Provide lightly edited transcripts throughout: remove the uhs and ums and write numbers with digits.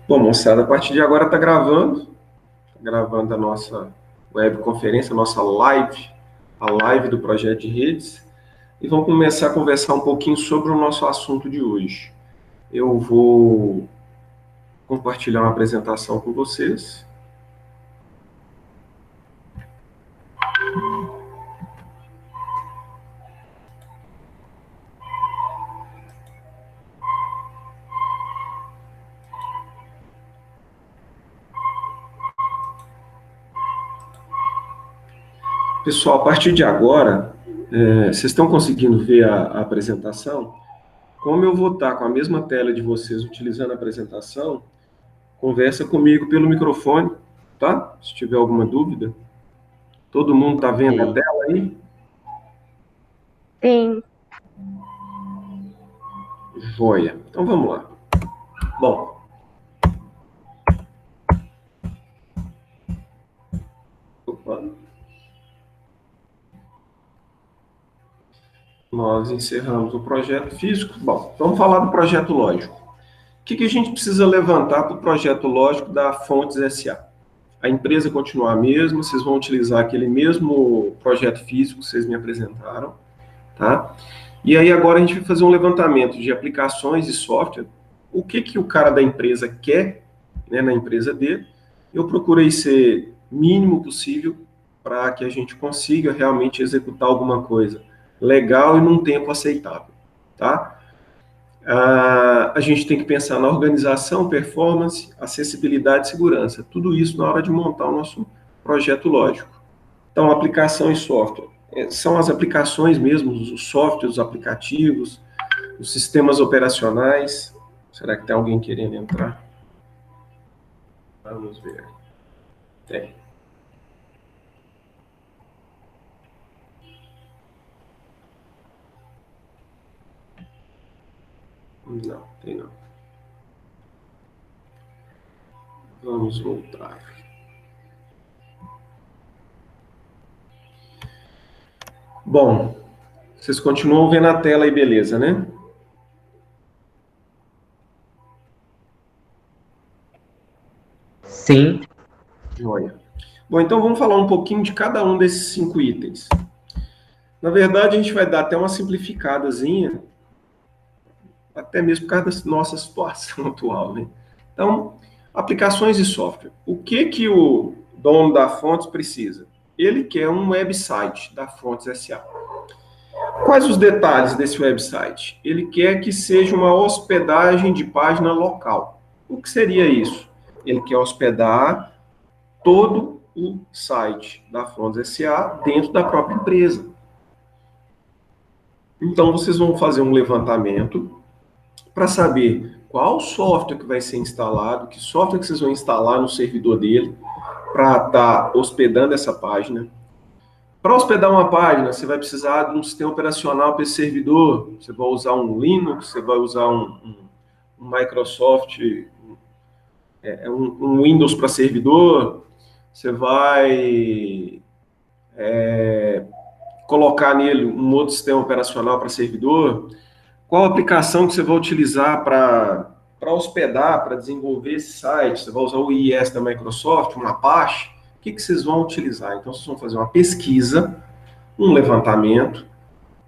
Bom, moçada, a partir de agora está gravando a nossa webconferência, a nossa live, a live do projeto de redes, e vamos começar a conversar um pouquinho sobre o nosso assunto de hoje. Eu vou compartilhar uma apresentação com vocês. Pessoal, a partir de agora, vocês estão conseguindo ver a apresentação? Como eu vou estar com a mesma tela de vocês utilizando a apresentação, conversa comigo pelo microfone, tá? Se tiver alguma dúvida. Todo mundo está vendo a Ok. tela aí? Sim, Joia. Então vamos lá. Bom, opa, nós encerramos o projeto físico. Bom, vamos falar do projeto lógico. O que a gente precisa levantar para o projeto lógico da Fontes SA? A empresa continua a mesma, vocês vão utilizar aquele mesmo projeto físico que vocês me apresentaram, tá? E aí agora a gente vai fazer um levantamento de aplicações e software. O que o cara da empresa quer, né, na empresa dele. Eu procurei ser mínimo possível para que a gente consiga realmente executar alguma coisa legal e num tempo aceitável, tá? A gente tem que pensar na organização, performance, acessibilidade e segurança. Tudo isso na hora de montar o nosso projeto lógico. Então, aplicação e software. São as aplicações mesmo, os softwares, os aplicativos, os sistemas operacionais. Será que tem alguém querendo entrar? Vamos ver. Tem. Não, tem não. Vamos voltar. Bom, vocês continuam vendo a tela aí, beleza, né? Sim, Joia. Bom, então vamos falar um pouquinho de cada um desses 5 itens. Na verdade, a gente vai dar até uma simplificadazinha, até mesmo por causa da nossa situação atual, né? Então, aplicações e software. O que o dono da Fontes precisa? Ele quer um website da Fontes SA. Quais os detalhes desse website? Ele quer que seja uma hospedagem de página local. O que seria isso? Ele quer hospedar todo o site da Fontes SA dentro da própria empresa. Então, vocês vão fazer um levantamento para saber qual software que vai ser instalado, que software que vocês vão instalar no servidor dele para estar hospedando essa página. Para hospedar uma página, você vai precisar de um sistema operacional para esse servidor. Você vai usar um Linux, você vai usar um Microsoft, um Windows para servidor. Você vai colocar nele um outro sistema operacional para servidor. Qual aplicação que você vai utilizar para hospedar, para desenvolver esse site? Você vai usar o IIS da Microsoft, um Apache? O que vocês vão utilizar? Então, vocês vão fazer uma pesquisa, um levantamento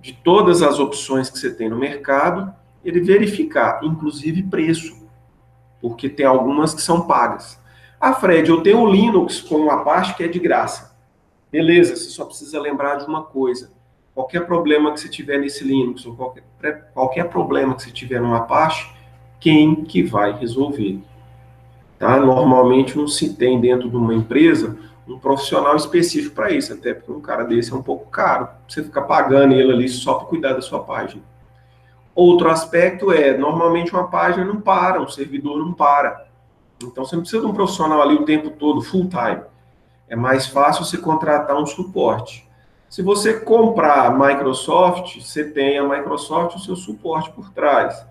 de todas as opções que você tem no mercado, ele verificar, inclusive preço, porque tem algumas que são pagas. Ah, Fred, eu tenho o Linux com o Apache que é de graça. Beleza, você só precisa lembrar de uma coisa. Qualquer problema que você tiver nesse Linux, ou qualquer problema que você tiver no Apache, quem que vai resolver? Tá? Normalmente não se tem dentro de uma empresa um profissional específico para isso, até porque um cara desse é um pouco caro. Você ficar pagando ele ali só para cuidar da sua página. Outro aspecto é, normalmente uma página não para, um servidor não para. Então você não precisa de um profissional ali o tempo todo, full time. É mais fácil você contratar um suporte. Se você comprar a Microsoft, você tem a Microsoft e o seu suporte por trás.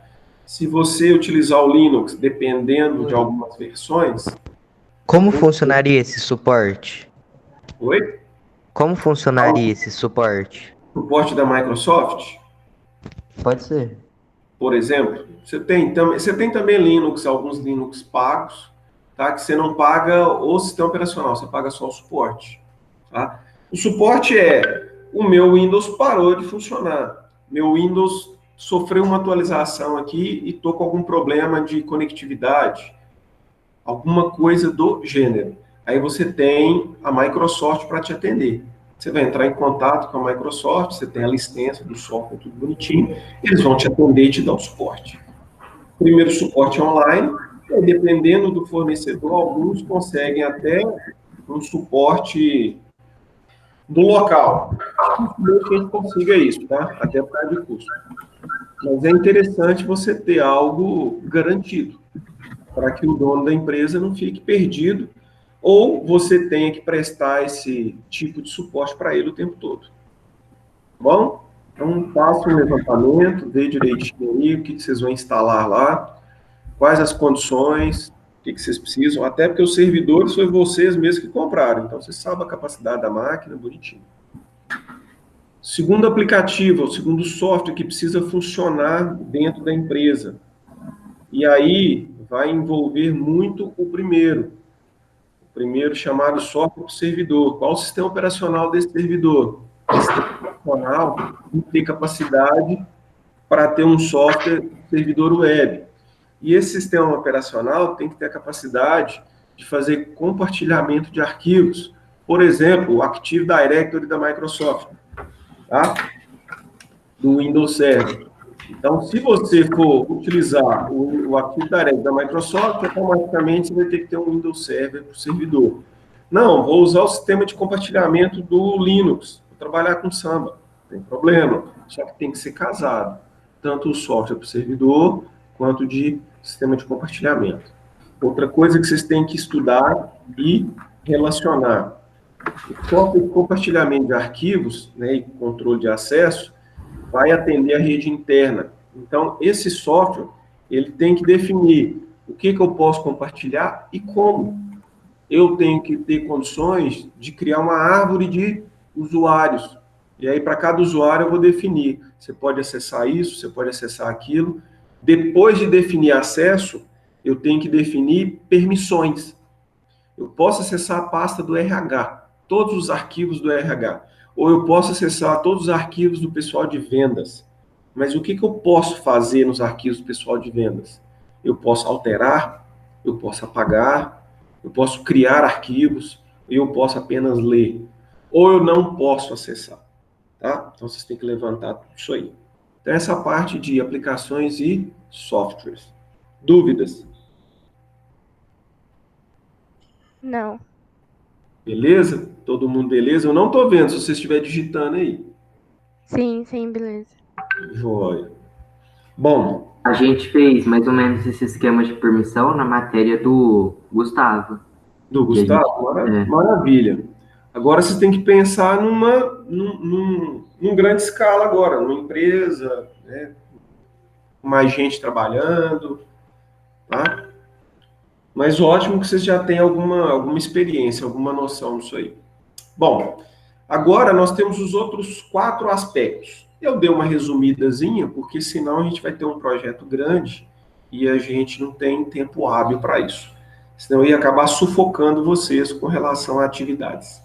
Se você utilizar o Linux, dependendo de Oi. algumas versões, Como funcionaria esse suporte? oi? Como funcionaria esse suporte? Suporte da Microsoft? Pode ser. por exemplo, você tem também Linux, alguns Linux pagos, tá? Que você não paga o sistema operacional, você paga só o suporte, tá? O suporte o meu Windows parou de funcionar, meu Windows sofreu uma atualização aqui e estou com algum problema de conectividade, alguma coisa do gênero. Aí você tem a Microsoft para te atender. Você vai entrar em contato com a Microsoft, você tem a licença do software, tudo bonitinho, eles vão te atender e te dar o suporte. Primeiro, suporte online, e dependendo do fornecedor, alguns conseguem até um suporte do local. Não que a gente consiga isso, tá? Até por causa de custo. Mas é interessante você ter algo garantido, para que o dono da empresa não fique perdido, ou você tenha que prestar esse tipo de suporte para ele o tempo todo. Bom? Então, faça um levantamento, vê direitinho aí o que vocês vão instalar lá, quais as condições, o que vocês precisam, até porque os servidores foi vocês mesmos que compraram, então você sabe a capacidade da máquina, bonitinho. Segundo aplicativo, o segundo software que precisa funcionar dentro da empresa. E aí vai envolver muito o primeiro chamado software servidor. Qual o sistema operacional desse servidor? O sistema operacional tem que ter capacidade para ter um software servidor web. E esse sistema operacional tem que ter a capacidade de fazer compartilhamento de arquivos. Por exemplo, o Active Directory da Microsoft, tá? Do Windows Server. Então, se você for utilizar o Active Directory da Microsoft, automaticamente você vai ter que ter um Windows Server para o servidor. Não, vou usar o sistema de compartilhamento do Linux, vou trabalhar com Samba, não tem problema, só que tem que ser casado, tanto o software para o servidor, quanto de sistema de compartilhamento. Outra coisa que vocês têm que estudar e relacionar. O software de compartilhamento de arquivos, né, e controle de acesso, vai atender a rede interna. Então, esse software, ele tem que definir o que eu posso compartilhar e como. Eu tenho que ter condições de criar uma árvore de usuários. E aí, para cada usuário, eu vou definir. Você pode acessar isso, você pode acessar aquilo. Depois de definir acesso, eu tenho que definir permissões. Eu posso acessar a pasta do RH, todos os arquivos do RH. Ou eu posso acessar todos os arquivos do pessoal de vendas. Mas o que eu posso fazer nos arquivos do pessoal de vendas? Eu posso alterar, eu posso apagar, eu posso criar arquivos, eu posso apenas ler. Ou eu não posso acessar. Tá? Então, vocês têm que levantar tudo isso aí. Então, essa parte de aplicações e softwares. Dúvidas? Não. Beleza? Todo mundo beleza? Eu não estou vendo se você estiver digitando aí. Sim, beleza. Joia. Bom, A gente fez mais ou menos esse esquema de permissão na matéria do Gustavo. do Gustavo, maravilha. Agora você tem que pensar num grande escala agora, numa empresa, né, com mais gente trabalhando, tá? Mas ótimo que vocês já têm alguma experiência, alguma noção disso aí. Bom, agora nós temos os outros 4 aspectos. Eu dei uma resumidazinha, porque senão a gente vai ter um projeto grande e a gente não tem tempo hábil para isso. Senão eu ia acabar sufocando vocês com relação a atividades.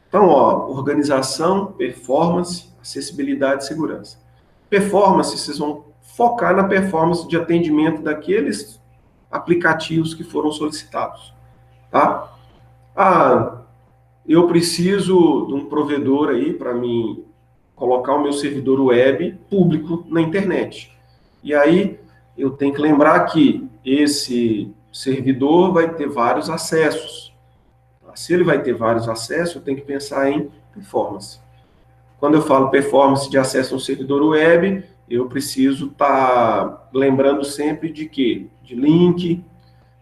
Então, organização, performance, acessibilidade e segurança. Performance, vocês vão focar na performance de atendimento daqueles aplicativos que foram solicitados, tá? Eu preciso de um provedor aí para mim colocar o meu servidor web público na internet. E aí eu tenho que lembrar que esse servidor vai ter vários acessos. Se ele vai ter vários acessos, eu tenho que pensar em performance. Quando eu falo performance de acesso a um servidor web, eu preciso estar lembrando sempre de quê? De link,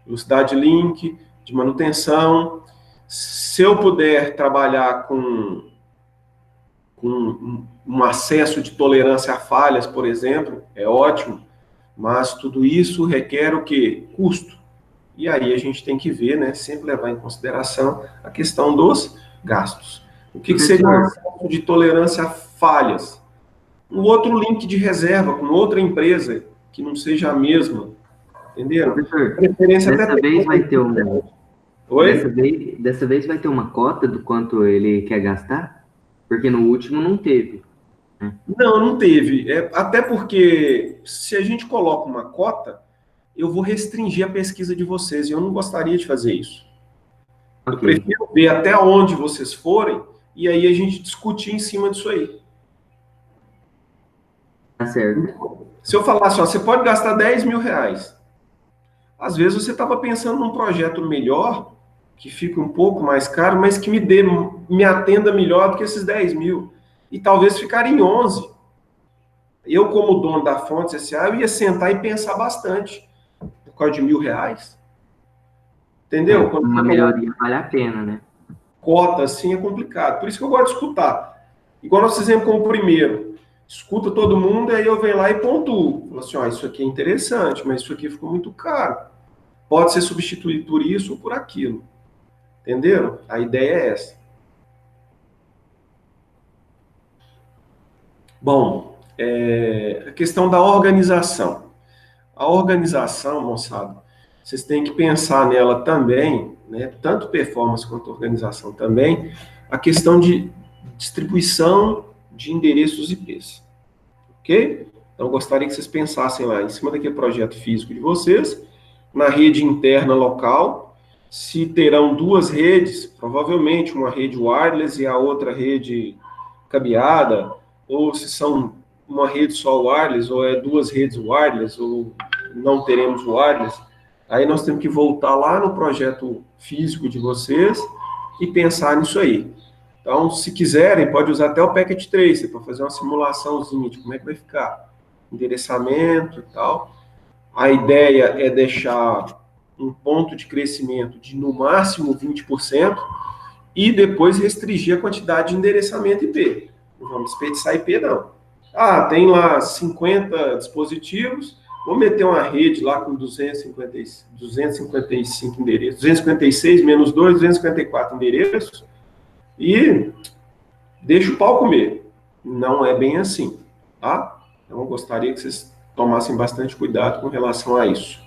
velocidade de link, de manutenção. Se eu puder trabalhar com um acesso de tolerância a falhas, por exemplo, é ótimo, mas tudo isso requer o quê? Custo. E aí a gente tem que ver, né, sempre levar em consideração a questão dos gastos. O que seria um acesso de tolerância a falhas? Um outro link de reserva com outra empresa que não seja a mesma, entenderam? Professor, Preferência dessa até vez vai ter um. Oi? Dessa vez vai ter uma cota do quanto ele quer gastar? Porque no último não teve, né? Não, não teve. Até porque se a gente coloca uma cota, eu vou restringir a pesquisa de vocês e eu não gostaria de fazer isso. Eu Ok, prefiro ver até onde vocês forem e aí a gente discutir em cima disso aí. tá certo. Se eu falar assim, ó, você pode gastar R$ 10.000, às vezes você estava pensando num projeto melhor, que fica um pouco mais caro, mas que me atenda melhor do que esses 10 mil. E talvez ficar em 11. Eu, como dono da Fontes S.A., eu ia sentar e pensar bastante, por causa de R$ 1.000. É, Entendeu? Quando uma você coloca melhoria vale a pena, né? cota assim, é complicado. Por isso que eu gosto de escutar. Igual nós fizemos com o primeiro. Escuta todo mundo, aí eu venho lá e pontuo. Falo assim, ó, isso aqui é interessante, mas isso aqui ficou muito caro. Pode ser substituído por isso ou por aquilo. Entenderam? A ideia é essa. Bom, a questão da organização. A organização, moçada, vocês têm que pensar nela também, né, tanto performance quanto organização também, a questão de distribuição de endereços IPs, ok? Então, eu gostaria que vocês pensassem lá, em cima daquele projeto físico de vocês, na rede interna local, se terão duas redes, provavelmente uma rede wireless e a outra rede cabeada, ou se são uma rede só wireless, ou é duas redes wireless, ou não teremos wireless, aí nós temos que voltar lá no projeto físico de vocês e pensar nisso aí. Então, se quiserem, pode usar até o Packet Tracer para fazer uma simulaçãozinha de como é que vai ficar. Endereçamento e tal. A ideia é deixar um ponto de crescimento de no máximo 20% e depois restringir a quantidade de endereçamento IP. Não vamos desperdiçar IP, não. Ah, tem lá 50 dispositivos, vou meter uma rede lá com 255 endereços, 256 menos 2, 254 endereços, e deixa o pau comer. Não é bem assim, tá? Então, eu gostaria que vocês tomassem bastante cuidado com relação a isso.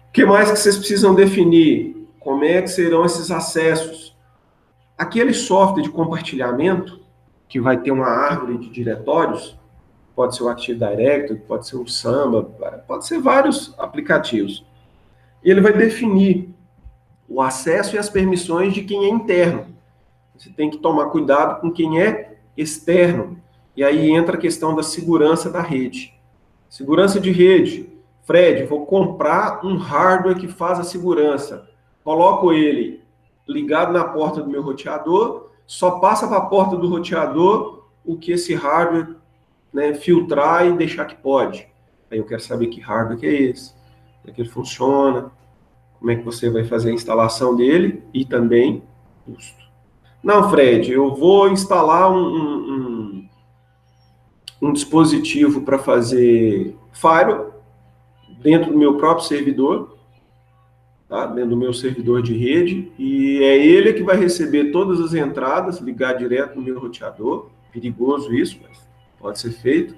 O que mais que vocês precisam definir? Como é que serão esses acessos? Aquele software de compartilhamento, que vai ter uma árvore de diretórios, pode ser o Active Directory, pode ser o Samba, pode ser vários aplicativos. Ele vai definir o acesso e as permissões de quem é interno. Você tem que tomar cuidado com quem é externo. E aí entra a questão da segurança da rede. Segurança de rede. Fred, vou comprar um hardware que faz a segurança. Coloco ele ligado na porta do meu roteador, só passa para a porta do roteador o que esse hardware, né, filtrar e deixar que pode. Aí eu quero saber que hardware que é esse, como é que ele funciona, como é que você vai fazer a instalação dele e também custo. Não, Fred, eu vou instalar um dispositivo para fazer firewall dentro do meu próprio servidor, tá? Dentro do meu servidor de rede, e é ele que vai receber todas as entradas, ligar direto no meu roteador. Perigoso isso, mas pode ser feito.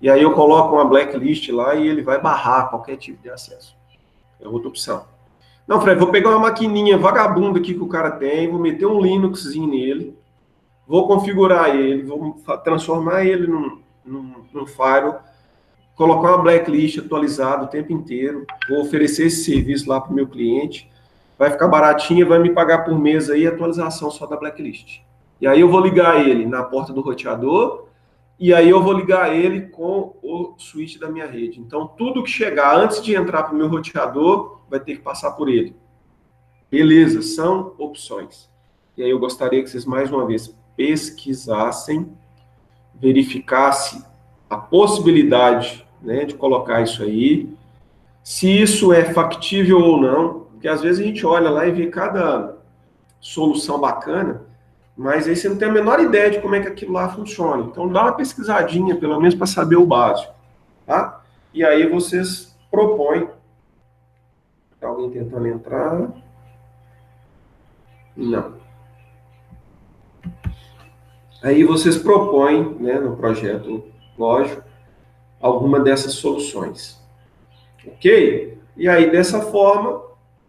E aí eu coloco uma blacklist lá e ele vai barrar qualquer tipo de acesso. É outra opção. Não, Fred, vou pegar uma maquininha vagabunda aqui que o cara tem, vou meter um Linuxzinho nele, vou configurar ele, vou transformar ele num firewall, colocar uma blacklist atualizada o tempo inteiro, vou oferecer esse serviço lá para o meu cliente, vai ficar baratinho, vai me pagar por mês aí a atualização só da blacklist. E aí eu vou ligar ele na porta do roteador, e aí eu vou ligar ele com o switch da minha rede. Então, tudo que chegar antes de entrar para o meu roteador vai ter que passar por ele. Beleza, são opções. E aí eu gostaria que vocês, mais uma vez, pesquisassem, verificassem a possibilidade, né, de colocar isso aí, se isso é factível ou não, porque às vezes a gente olha lá e vê cada solução bacana, mas aí você não tem a menor ideia de como é que aquilo lá funciona. Então dá uma pesquisadinha, pelo menos para saber o básico, tá? E aí vocês propõem. Tá alguém tentando entrar? Não. Aí vocês propõem, né, no projeto, lógico, alguma dessas soluções. Ok? E aí, dessa forma,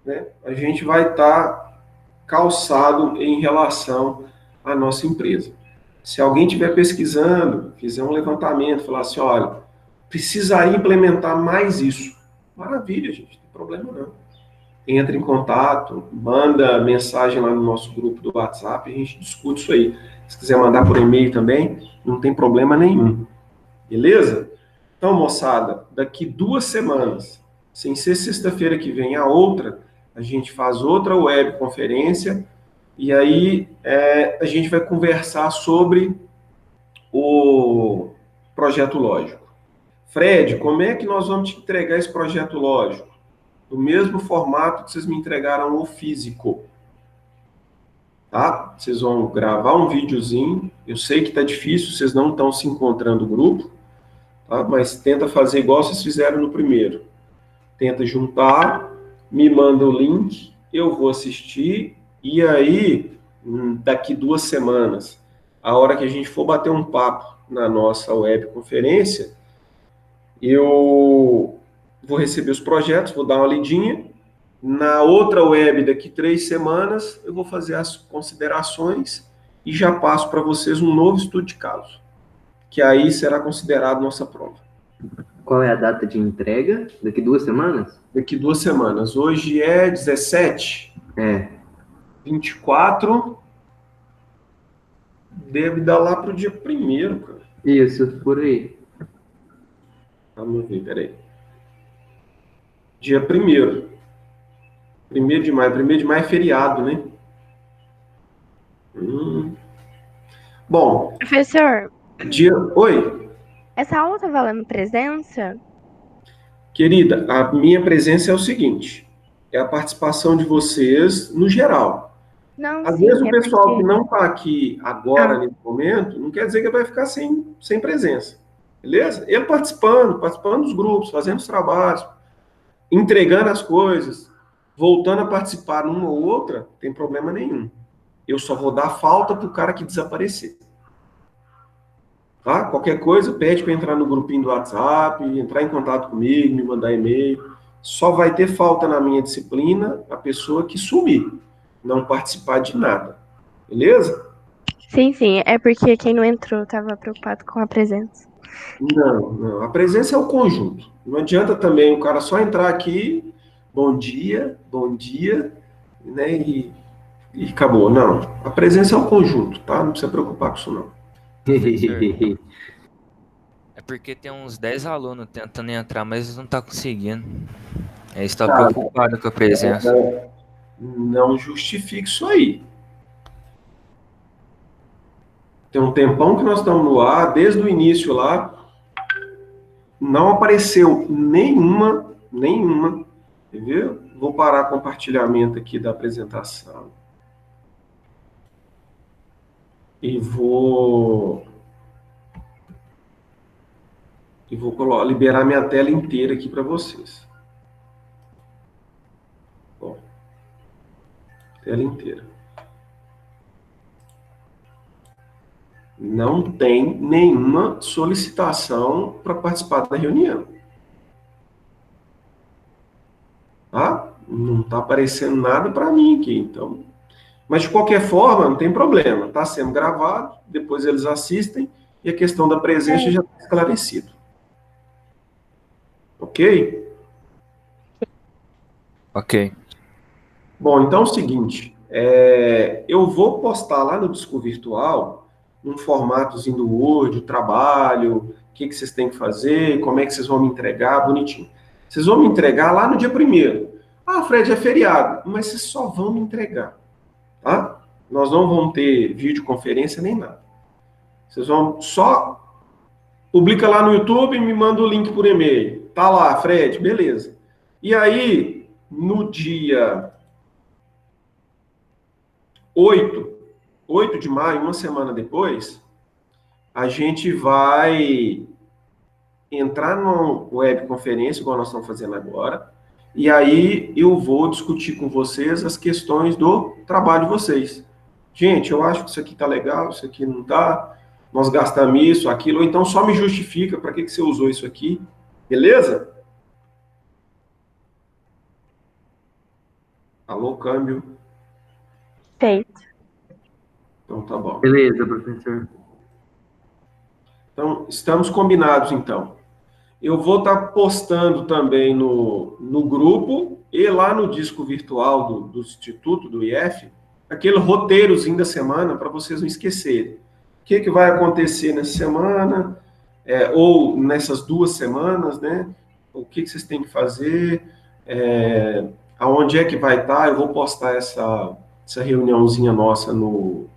né, a gente vai estar calçado em relação à nossa empresa. Se alguém estiver pesquisando, fizer um levantamento, falar assim, olha, precisaria implementar mais isso. Maravilha, gente, não tem problema não. Entra em contato, manda mensagem lá no nosso grupo do WhatsApp, a gente discute isso aí. Se quiser mandar por e-mail também, não tem problema nenhum. Beleza? Então, moçada, daqui 2 semanas, sem ser sexta-feira que vem a outra, a gente faz outra webconferência e aí a gente vai conversar sobre o projeto lógico. Fred, como é que nós vamos te entregar esse projeto lógico? Do mesmo formato que vocês me entregaram o físico. Tá? Vocês vão gravar um videozinho. Eu sei que está difícil, vocês não estão se encontrando no grupo, tá? Mas tenta fazer igual vocês fizeram no primeiro. Tenta juntar, me manda o link, eu vou assistir, e aí, daqui 2 semanas, a hora que a gente for bater um papo na nossa webconferência, eu vou receber os projetos, vou dar uma lidinha. Na outra web, daqui 3 semanas, eu vou fazer as considerações e já passo para vocês um novo estudo de caso, que aí será considerado nossa prova. Qual é a data de entrega? Daqui 2 semanas? Daqui 2 semanas. Hoje é 17. É. 24. Deve dar lá para o dia 1º, cara. Isso, por aí. Vamos ver, peraí. Dia 1º. 1º de maio. 1º de maio é feriado, né? Bom, Professor, Oi, essa aula tá valendo presença? querida, a minha presença é o seguinte, é a participação de vocês no geral. Não, Às sim, vezes o é pessoal porque... que não está aqui agora, nesse momento, não quer dizer que vai ficar sem presença. Beleza? Ele participando dos grupos, fazendo os trabalhos, entregando as coisas, voltando a participar numa ou outra, não tem problema nenhum. Eu só vou dar falta pro cara que desaparecer. Tá? Qualquer coisa, pede para entrar no grupinho do WhatsApp, entrar em contato comigo, me mandar e-mail. Só vai ter falta na minha disciplina a pessoa que sumir, não participar de nada. Beleza? Sim, sim, é porque quem não entrou tava preocupado com a presença. Não. A presença é o conjunto. Não adianta também o cara só entrar aqui, bom dia, né, e acabou. Não. A presença é o conjunto, tá? Não precisa preocupar com isso, não. É porque tem uns 10 alunos tentando entrar, mas eles não tá conseguindo. Eles estão Tá. preocupados com a presença. Não justifique isso aí. Tem um tempão que nós estamos no ar, desde o início lá, não apareceu nenhuma, entendeu? Vou parar o compartilhamento aqui da apresentação. E vou liberar minha tela inteira aqui para vocês. Bom, tela inteira. Não tem nenhuma solicitação para participar da reunião. Tá? Não está aparecendo nada para mim aqui, então. Mas, de qualquer forma, não tem problema. Está sendo gravado, depois eles assistem e a questão da presença já está esclarecida. Ok? Ok. Bom, então é o seguinte, eu vou postar lá no Disco Virtual um formatozinho do Word, o trabalho, o que vocês têm que fazer, como é que vocês vão me entregar, bonitinho. Vocês vão me entregar lá no dia 1º. Ah, Fred, é feriado, mas vocês só vão me entregar, tá? Nós não vamos ter videoconferência nem nada. Vocês vão só publica lá no YouTube e me manda o link por e-mail. Tá lá, Fred, beleza. E aí, no dia 8 de maio, uma semana depois, a gente vai entrar numa webconferência, igual nós estamos fazendo agora, e aí eu vou discutir com vocês as questões do trabalho de vocês. Gente, eu acho que isso aqui tá legal, isso aqui não tá. nós gastamos isso, aquilo, ou então só me justifica para que você usou isso aqui, beleza? Alô, câmbio. Feito. Então tá bom. Beleza, professor. Então, estamos combinados, então. Eu vou estar postando também no grupo e lá no disco virtual do Instituto, do IF, aquele roteirozinho da semana para vocês não esquecerem. O que vai acontecer nessa semana, ou nessas 2 semanas, né? O que vocês têm que fazer, aonde é que vai estar. Eu vou postar essa reuniãozinha nossa no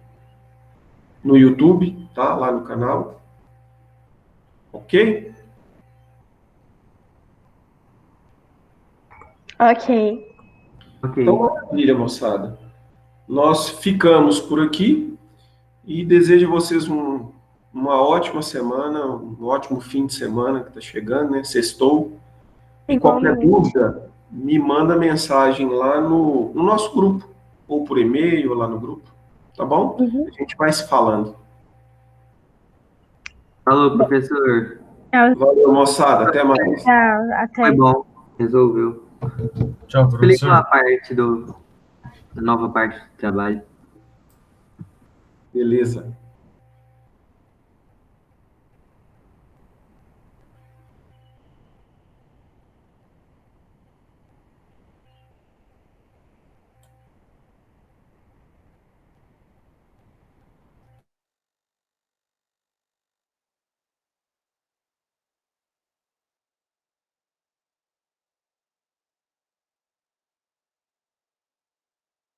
YouTube, tá? Lá no canal. Ok? Ok. Ok. Então, maravilha, moçada. Nós ficamos por aqui e desejo a vocês uma ótima semana, um ótimo fim de semana que está chegando, né? Sextou. E qualquer Igualmente. dúvida, me manda mensagem lá no nosso grupo, ou por e-mail, ou lá no grupo, tá bom? Uhum. A gente vai se falando. Falou, professor. Tchau, Valeu, moçada. Até mais. tchau. Até. Foi bom. Resolveu. Tchau, Explicou a professor. parte da nova parte do trabalho. Beleza.